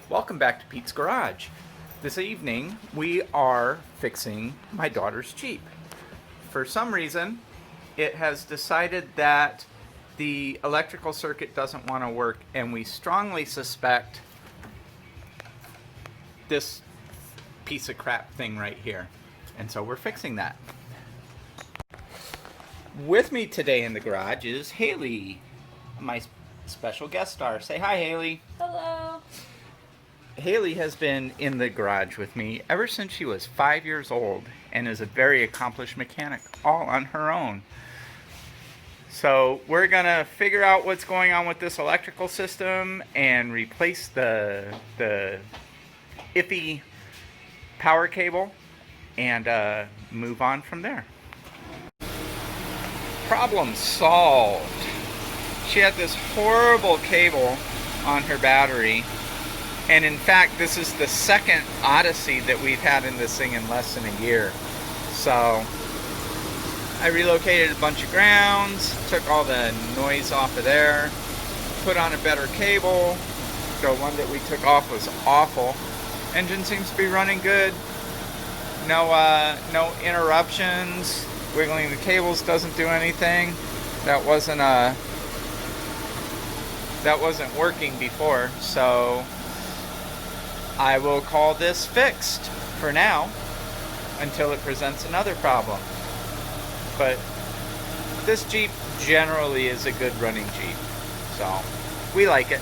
Welcome back to Pete's Garage. This evening we are fixing my daughter's Jeep. For some reason, it has decided that the electrical circuit doesn't want to work, and we strongly suspect this piece of crap thing right here. And so we're fixing that. With me today in the garage is Hailey, my special guest star. Say hi, Hailey. Hello. Hailey has been in the garage with me ever since she was 5 years old and is a very accomplished mechanic all on her own. So we're gonna figure out what's going on with this electrical system and replace the iffy power cable and move on from there. Problem solved. She had this horrible cable on her battery. And in fact, this is the second odyssey that we've had in this thing in less than a year. So I relocated a bunch of grounds, took all the noise off of there, put on a better cable. The one that we took off was awful. Engine seems to be running good. No interruptions. Wiggling the cables doesn't do anything. That wasn't working before, so I will call this fixed for now until it presents another problem. But this Jeep generally is a good running Jeep, so we like it.